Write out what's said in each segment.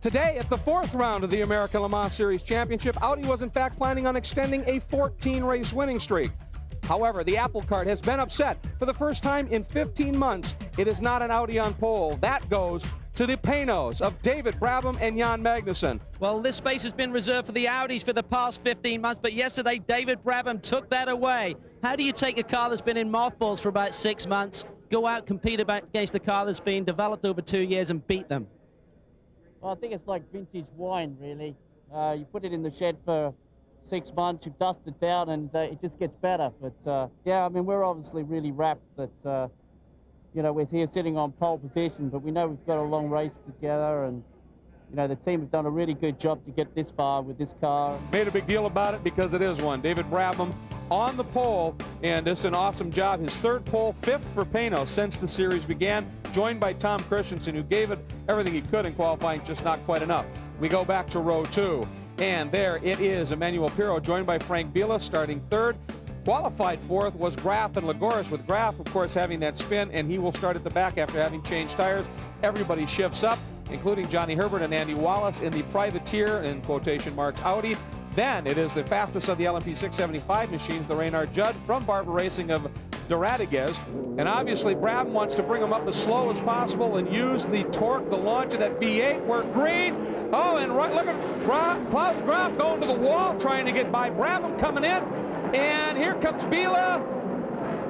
Today, at the fourth round of the American Le Mans Series Championship, Audi was in fact planning on extending a 14-race winning streak. However, the apple cart has been upset. For the first time in 15 months, it is not an Audi on pole. That goes to the Panos of David Brabham and Jan Magnussen. Well, this space has been reserved for the Audis for the past 15 months, but yesterday David Brabham took that away. How do you take a car that's been in mothballs for about 6 months, go out, compete against a car that's been developed over 2 years and beat them? Well, I think it's like vintage wine, really. You put it in the shed for 6 months, you dust it down, and it just gets better. But, yeah, I mean, we're obviously really wrapped that, you know, we're here sitting on pole position, but we know we've got a long race together, and, you know, the team have done a really good job to get this far with this car. Made a big deal about it because it is one. David Brabham on the pole, and just an awesome job. His third pole, fifth for Panos since the series began, joined by Tom Christensen, who gave it everything he could in qualifying, just not quite enough. We go back to row two, and there it is. Emmanuel Pirro joined by Frank Biela starting third. Qualified fourth was Graf and Lagorce, with Graf, of course, having that spin, and he will start at the back after having changed tires. Everybody shifts up, including Johnny Herbert and Andy Wallace in the privateer, in quotation marks, Audi. Then it is the fastest of the LMP 675 machines, the Reynard Judd from Barber Racing of Doradiguez. And obviously Brabham wants to bring them up as slow as possible and use the torque, the launch of that V8. We're green. Oh, and right, look at Klaus Graf going to the wall, trying to get by. Brabham coming in. And here comes Biela.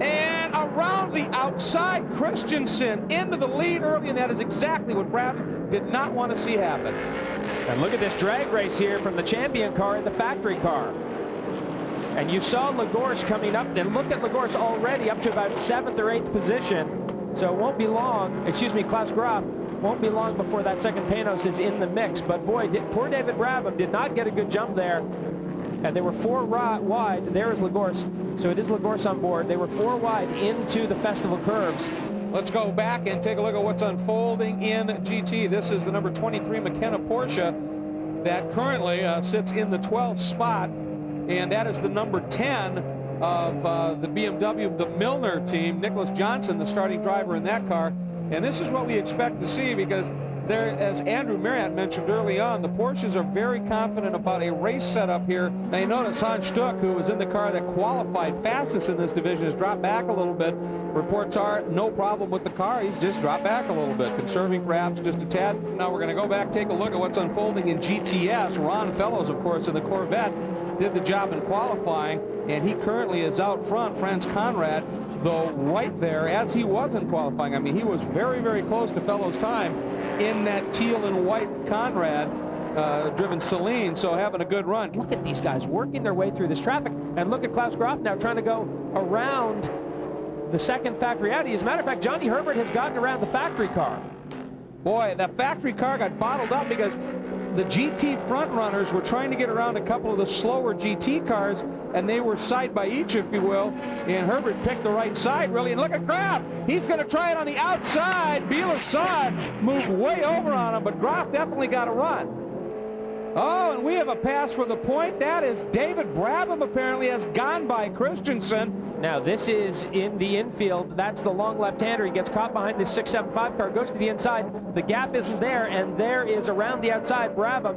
And around the outside, Christensen into the lead early, and that is exactly what Brabham did not want to see happen. And look at this drag race here from the champion car and the factory car. And you saw Lagorce coming up, and look at Lagorce already up to about 7th or 8th position. So it won't be long, excuse me, Klaus Graf, won't be long before that second Panos is in the mix. But boy, poor David Brabham did not get a good jump there. And they were 4 wide. There is Lagorce. So it is Lagorce on board. They were 4 wide into the festival curves. Let's go back and take a look at what's unfolding in GT. This is the number 23 McKenna Porsche that currently sits in the 12th spot. And that is the number 10 of the BMW, the Milner team. Nicholas Johnson, the starting driver in that car. And this is what we expect to see, because there, as Andrew Marriott mentioned early on, the Porsches are very confident about a race setup here. Now you notice Hans Stuck, who was in the car that qualified fastest in this division, has dropped back a little bit. Reports are no problem with the car. He's just dropped back a little bit, conserving perhaps just a tad. Now we're going to go back, take a look at what's unfolding in GTS. Ron Fellows, of course, in the Corvette, did the job in qualifying, and he currently is out front. Franz Conrad, though, right there, as he was in qualifying. I mean, he was very, very close to Fellows' time in that teal and white Conrad driven Celine, so having a good run. Look at these guys working their way through this traffic, and look at Klaus Graf now trying to go around the second factory Audi. As a matter of fact, Johnny Herbert has gotten around the factory car. Boy, that factory car got bottled up because the GT front runners were trying to get around a couple of the slower GT cars, and they were side by each, if you will, and Herbert picked the right side, really. And look at Graf. He's going to try it on the outside. Biela saw it, moved way over on him, but Graf definitely got a run. Oh, and we have a pass for the point. That is David Brabham apparently has gone by Christensen. Now this is in the infield. That's the long left-hander. He gets caught behind the 675 car, goes to the inside. The gap isn't there, and there is around the outside Brabham.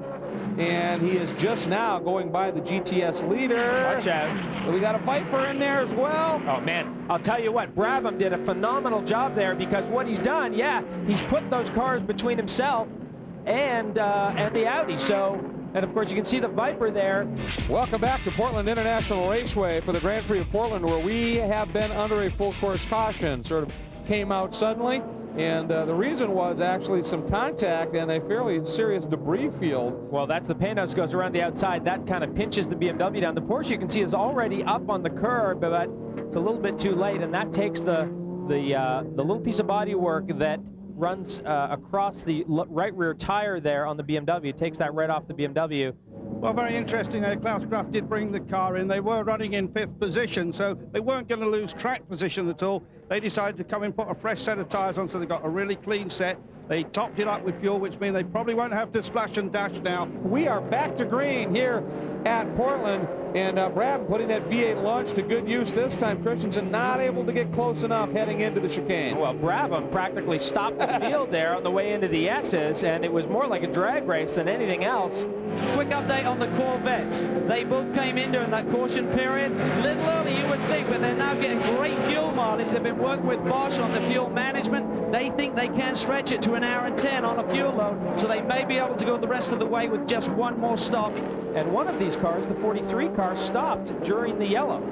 And he is just now going by the GTS leader. Watch out. So we got a Viper in there as well. Oh man, I'll tell you what, Brabham did a phenomenal job there, because what he's done, yeah, he's put those cars between himself and the Audi. So, and of course you can see the Viper there. Welcome back to Portland International Raceway for the Grand Prix of Portland, where we have been under a full course caution. Sort of came out suddenly, and the reason was actually some contact and a fairly serious debris field. Well, that's the Panos goes around the outside. That kind of pinches the BMW down. The Porsche, you can see, is already up on the curb, but it's a little bit too late, and that takes the little piece of bodywork that runs across the right rear tire there on the BMW. Takes that right off the BMW. Well, very interesting. Klaus Graf did bring the car in. They were running in 5th position, so they weren't going to lose track position at all. They decided to come and put a fresh set of tires on, so they got a really clean set. They topped it up with fuel, which means they probably won't have to splash and dash now. We are back to green here at Portland, And Brabham putting that V8 launch to good use this time. Christensen not able to get close enough heading into the chicane. Well, Brabham practically stopped the field there on the way into the S's, and it was more like a drag race than anything else. Quick update on the Corvettes. They both came in during that caution period. A little early, you would think, but they're now getting great fuel mileage. They've been working with Bosch on the fuel management. They think they can stretch it to 1 hour and 10 on a fuel load, so they may be able to go the rest of the way with just one more stop. And one of these cars, the 43 car, stopped during the yellow.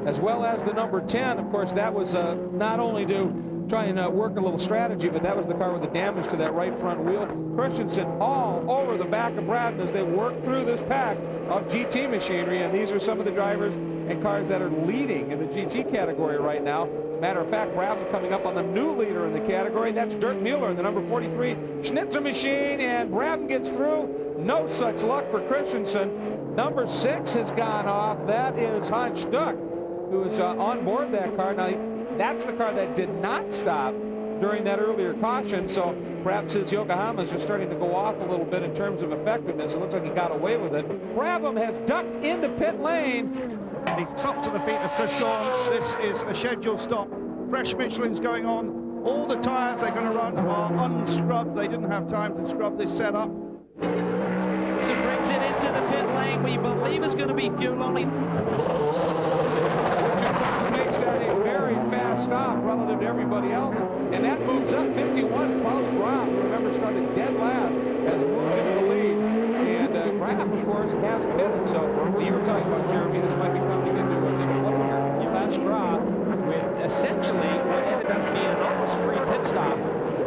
As well as the number 10, of course, that was not only to try and work a little strategy, but that was the car with the damage to that right front wheel. Christensen all over the back of Brabham as they work through this pack of GT machinery, and these are some of the drivers and cars that are leading in the GT category right now. As a matter of fact, Brabham coming up on the new leader in the category. That's Dirk Mueller in the number 43 Schnitzer machine, and Brabham gets through. No such luck for Christensen. Number 6 has gone off. That is Hans Stuck, who is on board that car. Now, that's the car that did not stop during that earlier caution, so perhaps his Yokohamas are starting to go off a little bit in terms of effectiveness. It looks like he got away with it. Brabham has ducked into pit lane. He's up to the feet of Chris Gorham. This is a scheduled stop. Fresh Michelin's going on. All the tyres they're going to run are unscrubbed. They didn't have time to scrub this setup. So brings it into the pit lane. We believe it's going to be fuel only. Which makes that a very fast stop relative to everybody else. And that moves up 51. Klaus Graf, remember, started dead last, has moved into the lead. And Graf, of course, has pitted. So you were talking about, Jeremy, this might be coming into a big load here. Klaus Graf with essentially what ended up being an almost free pit stop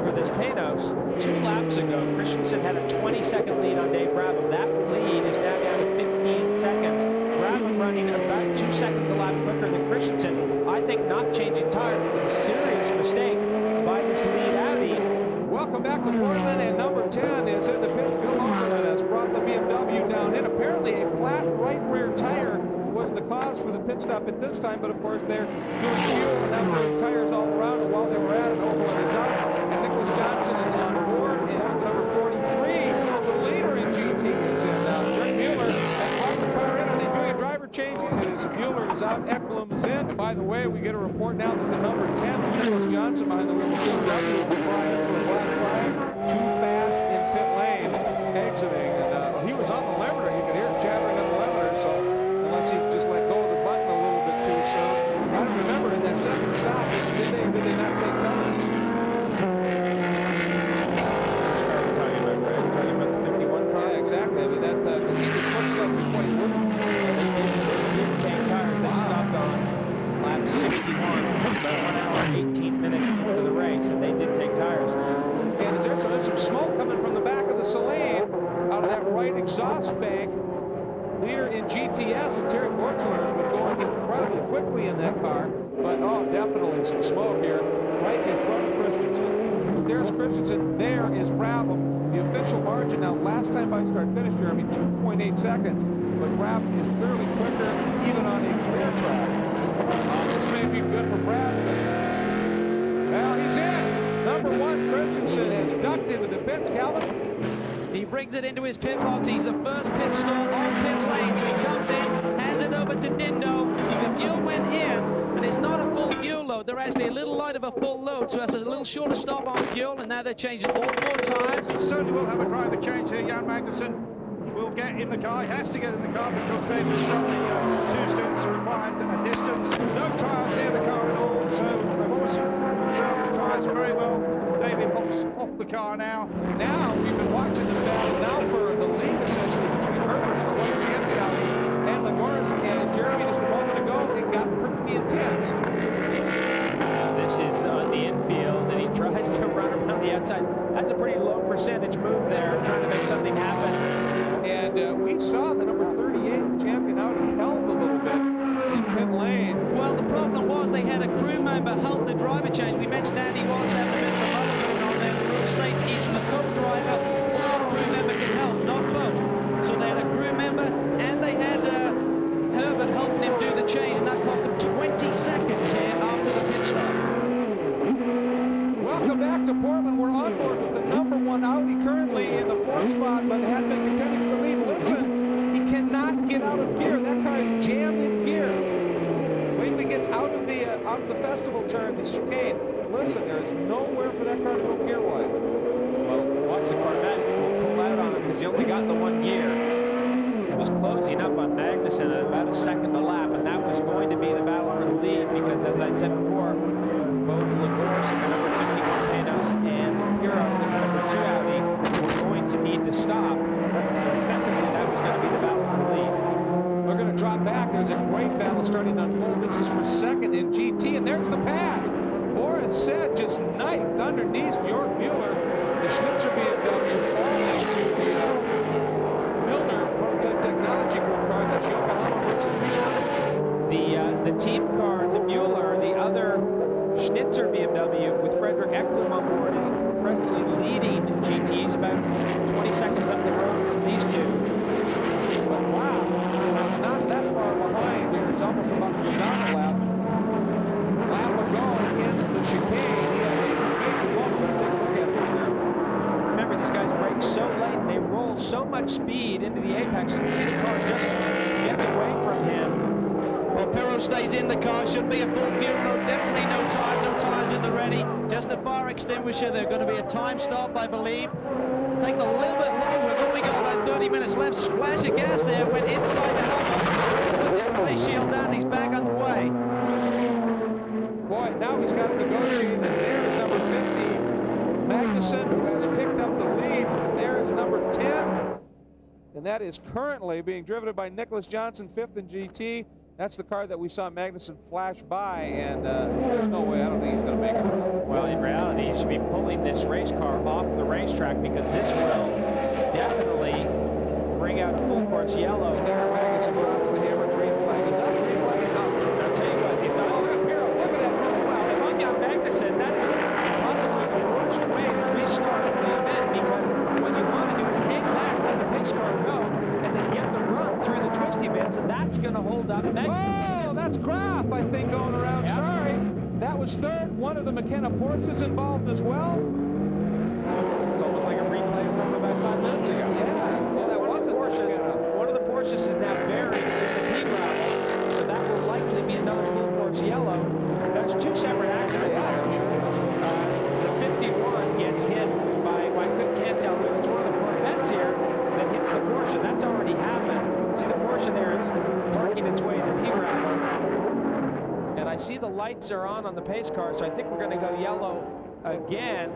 for this Panos. 2 laps ago, Christensen had a 20-second lead on Dave Brabham. That lead is now down to 15 seconds. Brabham running about 2 seconds a lap quicker than Christensen. I think not changing tires was a serious mistake by this lead Audi. Welcome back to Portland, and number 10 is in the pits. Bill Overland has brought the BMW down in. Apparently a flat right rear tire was the cause for the pit stop at this time, but of course they're doing fuel and now doing tires all around, and while they were at it, Overland is out, and Nicholas Johnson is on board, and number 43, the leader in GT, is in. Jack Mueller has brought the car in. Are they doing a driver change? It is. Mueller is out, Eklund is in. And by the way, we get a report now that the number 10, Nicholas Johnson, behind the wheel of BMW, will be brought in for a black flag. Too fast in pit lane, exiting, and he was on the limiter. You could hear it chattering on the limiter, so unless he just let go of the button a little bit too soon. I don't remember in that second stop, did they not take turns? Which car are we talking about, Greg? We're talking about the 51 car? Yeah, exactly. I mean, that because he just looks like what he wouldn't. They didn't take tires. They stopped on lap 61, which was about 1 hour and 18 minutes into the race, and they did take tires. And there's some smoke coming from the back of the Saleen out of that right exhaust bank. Leader in GTS, and Terry Borchler has been going incredibly quickly in that car, but definitely some smoke here right in front of Christensen. There's Christensen, there is Brabham. The official margin now, last time by start finish, Jeremy, 2.8 seconds, but Brabham is clearly quicker even on a clear track. This may be good for Brabham. Well, he's in. Number 1, Christensen has ducked into the pits, Calvin. He brings it into his pit box. He's the first pit stop on pit lane, so he comes in, hands it over to Dindo. The fuel went in, and it's not a full fuel load. They're actually a little light of a full load, so that's a little shorter stop on fuel, and now they're changing all 4 tires. He certainly will have a driver change here. Jan Magnussen will get in the car. He has to get in the car because David has done the 2 stints required distance. No tyres near the car at all, so they've obviously conserved the tyres very well. David hops off the car now. Now, we've been watching this battle now for the lead, essentially, between Herbert and the one champion Audi and Lagores, and Jeremy, just a moment ago, it got pretty intense. This is on the infield, and he tries to run around the outside. That's a pretty low percentage move there, trying to make something happen. And we saw the number 38 champion Audi held a little bit in pit lane. Well, the problem was they had a crew member help the driver change. We mentioned Andy Watts having a bit of a muddle going on there. The rule states either the co-driver or a crew member can help, not both. So they had a crew member and they had Herbert helping him do the change, and that cost them 20 seconds here after the pit stop. Welcome back to Portland. We're on board with the number 1 Audi currently in the 4th spot, but had been contending for the lead. Listen, he cannot get out of gear. That car is jammed in gear. Wait till he gets out of the festival turn, the chicane. Listen, there is nowhere for that car to go gear-wise. Well, watch the Corvette will pull out on him because he only got the one gear. He was closing up on Magnussen at about a second a lap, and that was going to be the battle for the lead because, as I said before, both Lagorce, the number 51 Panos, and Piro, the number 2 Audi, were going to need to stop. So effectively, that was going to be the battle for the lead. We're going to drop back. There's a great battle starting to unfold. This is for second in GT, and there's the pass. Boris said just knifed underneath York Mueller. The Schnitzer BMW falling to the Milner Prototype Technology Group car. That's Yokohama versus Michelin. The team car to Mueller, the other Schnitzer BMW with Frederick Eklund on board, is presently leading GTs about 20 seconds up the road from these two. But wow, it's not that far behind here. It's almost about to go down a lap. Lap ago in the chicane. He had a major bump. We're going to take a look at it here. Remember, these guys brake so late and they roll so much speed into the apex. You can see the car just gets away from him. Well, Pirro stays in the car. Shouldn't be a full fuel load. Definitely no time, no tires in the ready. Just the fire extinguisher. There's going to be a time stop, I believe. It's taking a little bit longer. We've only got about 30 minutes left. Splash of gas there. Went inside the helmet. With his face shield down. He's back underway. Boy, now he's got to negotiate this. There is number 50, Magnussen, who has picked up the lead. And there is number 10. And that is currently being driven by Nicholas Johnson, 5th in GT. That's the car that we saw Magnussen flash by, and there's no way. I don't think he's going to make it. Well, in reality, he should be pulling this race car off the racetrack because this will definitely bring out a full course yellow. And there, Magnussen went off the hammer. Green flag is up. Green flag is out. I'll tell you what, if look at that. Wow, if I'm Jan Magnussen, that is possibly the worst way to restart the event because what you want to do is hang back, let the pace car go, and then get the run through the twisty bits, and that's going to hold up Magnussen. Oh, that's Graf, I think, going around. Yep. Sorry. That was third. One of the McKenna Porsches involved as well. It's almost like a replay from about 5 minutes ago. Yeah, that wasn't Porsche. One of the Porsches is now buried in the pea gravel, so that will likely be another full course yellow. That's two separate accidents. The 51 gets hit by, I can't tell who, it's one of the Corvettes here that hits the Porsche. That's already happened. See, the Porsche there is parking its way in the pea gravel. And I see the lights are on the pace car, so I think we're going to go yellow again.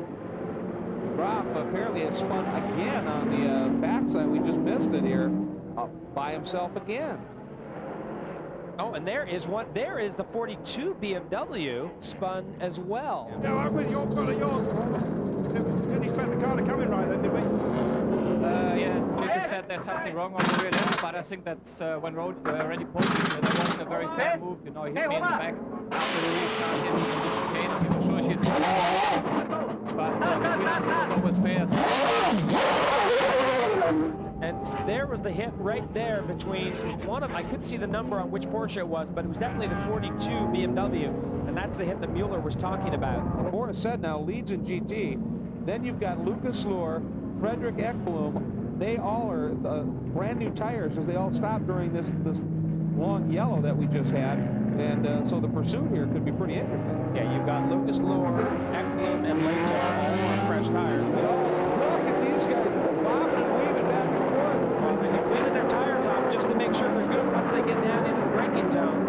Graf apparently has spun again on the backside. We just missed it here. By himself again. Oh, and there is the 42 BMW spun as well. No, I'm with your car. Didn't expect the car to come in right then, did we? Yeah, JJ said there's something wrong on the rear end, but I think that's when Road already posted that wasn't a very fair move. You know, he hit me in the back after the restart in the chicane. I'm not sure she's but between us it was always fair. And there was the hit right there between I couldn't see the number on which Porsche it was, but it was definitely the 42 BMW, and that's the hit that Mueller was talking about. And Boris said now leads in GT. Then you've got Lucas Luhr, Frederick Ekblom. They all are brand new tires as they all stopped during this long yellow that we just had. And so the pursuit here could be pretty interesting. Yeah, you've got Lucas Luhr, Ekblom, and Leighton all on fresh tires. But look at these guys bobbing and weaving back and forth. Well, they're cleaning their tires off just to make sure they're good once they get down into the braking zone.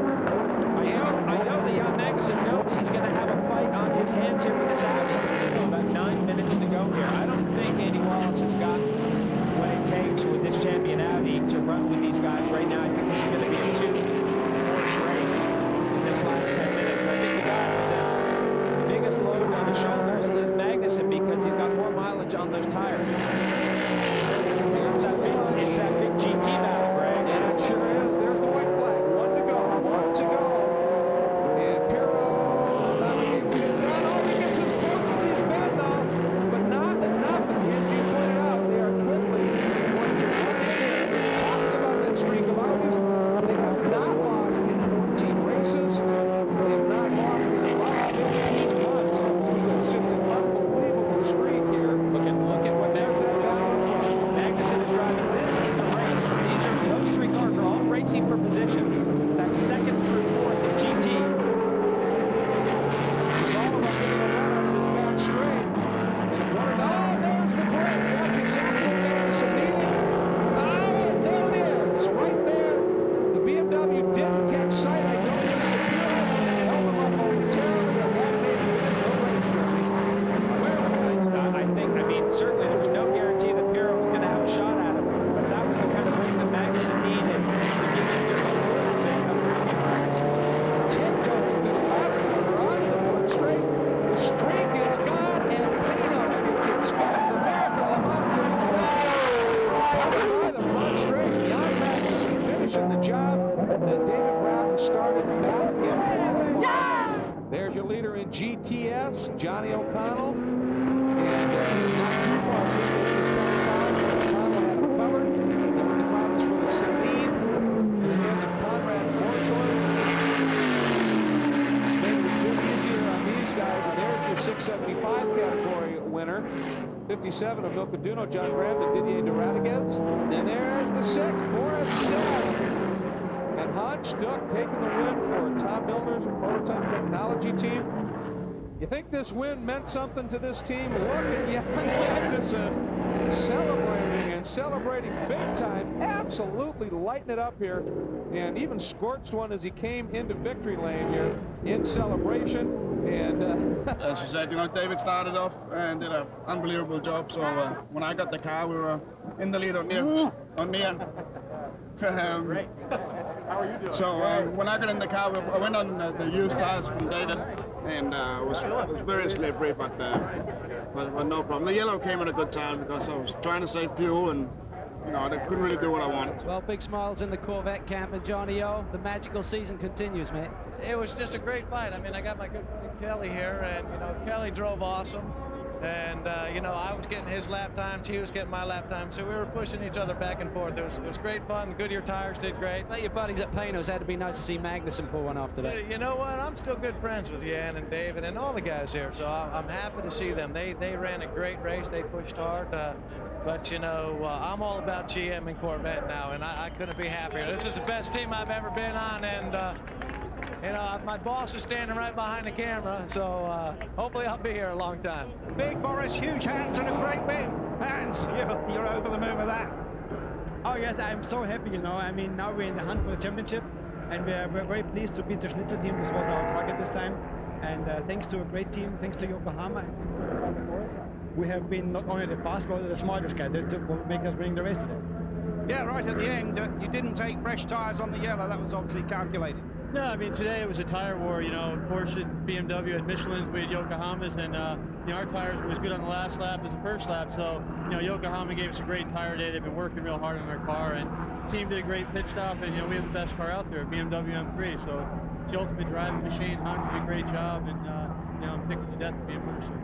I know that Jan Magnussen knows he's going to have a fight on his hands here with this Audi. About 9 minutes to go here. I don't think Andy Wallace has got what it takes with this champion Audi to run with these guys right now. I think this is going to be a two-horse race in this last 10 minutes. And I think the guy with the biggest load on his shoulders is Magnussen because he's got more mileage on those tires. It's that big GT battle, Greg. And it sure is. There's the white flag. One to go. And Pirro not able to get done. Oh, he gets as close as he GTS, Johnny O'Connell. And not too far O'Connell had him covered. Then the problems for the Celine. In the hands of Conrad Borshoy. Made it a bit easier on these guys. And there's your 675 category winner. 57 of Milkaduno, John Graham and Didier de Radiguez. And there's the 6th, Boris Sell. And Hans Stuck taking the win for Tom Milner's Prototype Technology team. You think this win meant something to this team? Look at Jan Magnussen celebrating big time, absolutely lighting it up here, and even scorched one as he came into victory lane here in celebration. And as you said, David started off and did an unbelievable job. So when I got the car, we were in the lead on near. Great. How are you doing? So when I got in the car, I went on the used tires from David, and it was very slippery, but no problem. The yellow came at a good time because I was trying to save fuel, and I couldn't really do what I wanted. Well, big smiles in the Corvette camp, and Johnny O, the magical season continues, mate. It was just a great fight. I mean, I got my good buddy Kelly here, and Kelly drove awesome. And, I was getting his lap times, he was getting my lap times, so we were pushing each other back and forth. It was great fun. Goodyear tires did great. But your buddies at Pano's had to be nice to see Magnussen pull one off today. You know what? I'm still good friends with Jan and David and all the guys here, so I'm happy to see them. They ran a great race. They pushed hard. But, I'm all about GM and Corvette now, and I couldn't be happier. This is the best team I've ever been on, and my boss is standing right behind the camera, so hopefully I'll be here a long time. Big Boris, huge hands and a great win. Hans, you're over the moon with that. Oh yes, I'm so happy, I mean, now we're in the hunt for the championship, and we're very pleased to beat the Schnitzer team. This was our target this time. And thanks to a great team, thanks to Yokohama and the boys, we have been not only the fast, but the smartest guy that will make us win the race today. Yeah, right at the end, you didn't take fresh tires on the yellow. That was obviously calculated. No, I mean, today it was a tire war, Porsche, BMW had Michelin's, we had Yokohama's, and, our tires were as good on the last lap as the first lap, so, Yokohama gave us a great tire day. They've been working real hard on their car, and the team did a great pit stop, and, we have the best car out there, BMW M3, so it's the ultimate driving machine. Hans did a great job, and, I'm tickled to death to be in Mercer.